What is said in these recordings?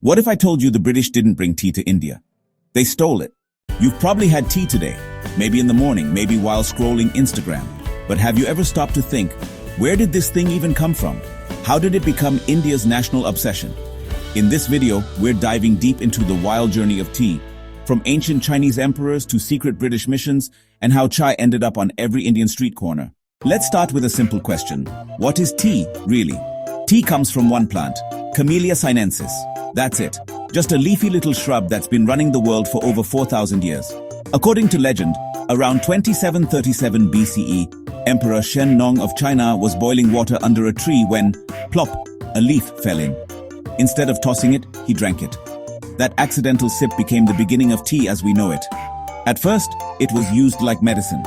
What if I told you the British didn't bring tea to India? They stole it. You've probably had tea today, maybe in the morning, maybe while scrolling Instagram. But have you ever stopped to think, where did this thing even come from? How did it become India's national obsession? In this video, we're diving deep into the wild journey of tea, from ancient Chinese emperors to secret British missions, and how chai ended up on every Indian street corner. Let's start with a simple question. What is tea, really? Tea comes from one plant, Camellia sinensis. That's it. Just a leafy little shrub that's been running the world for over 4,000 years. According to legend, around 2737 BCE, Emperor Shen Nong of China was boiling water under a tree when, plop, a leaf fell in. Instead of tossing it, he drank it. That accidental sip became the beginning of tea as we know it. At first, it was used like medicine.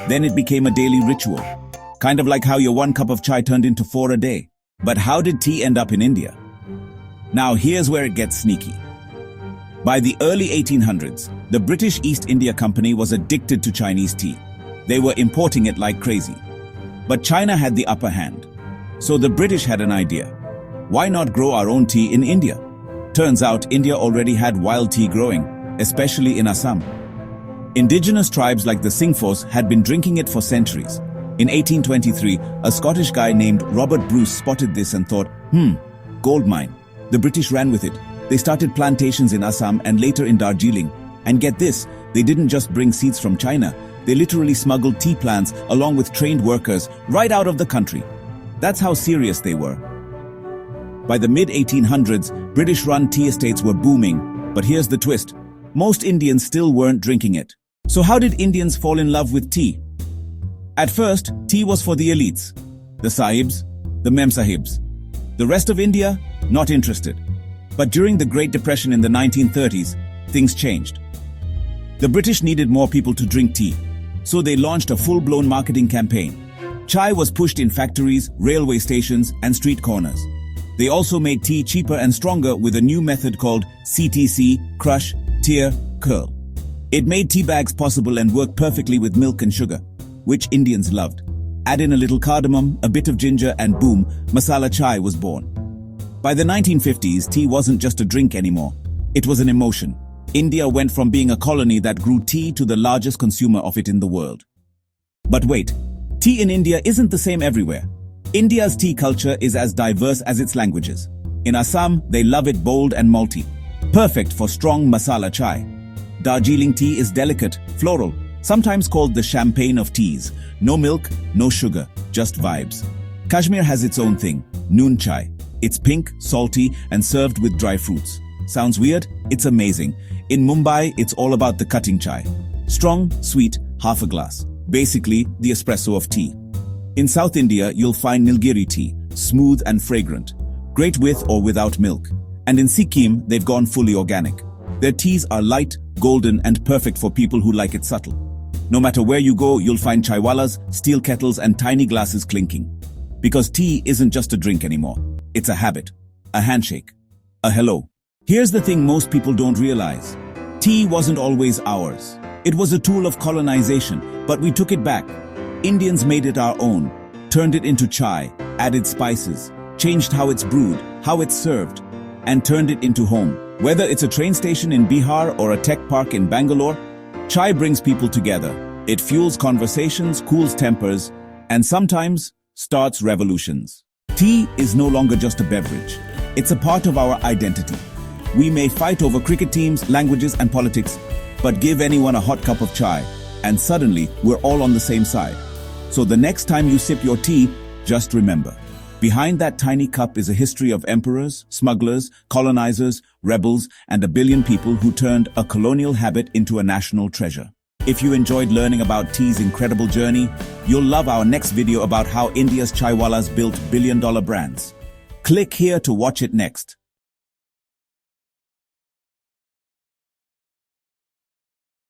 Then it became a daily ritual. Kind of like how your 1 cup of chai turned into 4 a day. But how did tea end up in India? Now here's where it gets sneaky. By the early 1800s, the British East India Company was addicted to Chinese tea. They were importing it like crazy. But China had the upper hand. So the British had an idea. Why not grow our own tea in India? Turns out India already had wild tea growing, especially in Assam. Indigenous tribes like the Singphos had been drinking it for centuries. In 1823, a Scottish guy named Robert Bruce spotted this and thought, gold mine. The British ran with it. They started plantations in Assam and later in Darjeeling. And get this, they didn't just bring seeds from China. They literally smuggled tea plants along with trained workers right out of the country. That's how serious they were. By the mid-1800s, British-run tea estates were booming. But here's the twist. Most Indians still weren't drinking it. So how did Indians fall in love with tea? At first, tea was for the elites. The sahibs, the memsahibs. The rest of India, not interested. But during the Great Depression in the 1930s, things changed. The British needed more people to drink tea, so they launched a full-blown marketing campaign. Chai was pushed in factories, railway stations, and street corners. They also made tea cheaper and stronger with a new method called CTC, crush, tear, curl. It made tea bags possible and worked perfectly with milk and sugar, which Indians loved. Add in a little cardamom, a bit of ginger, and boom, masala chai was born. By the 1950s, tea wasn't just a drink anymore. It was an emotion. India went from being a colony that grew tea to the largest consumer of it in the world. But wait, tea in India isn't the same everywhere. India's tea culture is as diverse as its languages. In Assam, they love it bold and malty, perfect for strong masala chai. Darjeeling tea is delicate, floral, sometimes called the champagne of teas. No milk, no sugar, just vibes. Kashmir has its own thing, noon chai. It's pink, salty, and served with dry fruits. Sounds weird? It's amazing. In Mumbai, it's all about the cutting chai. Strong, sweet, half a glass. Basically, the espresso of tea. In South India, you'll find Nilgiri tea, smooth and fragrant. Great with or without milk. And in Sikkim, they've gone fully organic. Their teas are light, golden, and perfect for people who like it subtle. No matter where you go, you'll find chaiwalas, steel kettles, and tiny glasses clinking. Because tea isn't just a drink anymore. It's a habit, a handshake, a hello. Here's the thing most people don't realize. Tea wasn't always ours. It was a tool of colonization, but we took it back. Indians made it our own, turned it into chai, added spices, changed how it's brewed, how it's served, and turned it into home. Whether it's a train station in Bihar or a tech park in Bangalore, chai brings people together. It fuels conversations, cools tempers, and sometimes starts revolutions. Tea is no longer just a beverage. It's a part of our identity. We may fight over cricket teams, languages, and politics, but give anyone a hot cup of chai, and suddenly we're all on the same side. So the next time you sip your tea, just remember, behind that tiny cup is a history of emperors, smugglers, colonizers, rebels, and a billion people who turned a colonial habit into a national treasure. If you enjoyed learning about tea's incredible journey, you'll love our next video about how India's chaiwalas built billion-dollar brands. Click here to watch it next.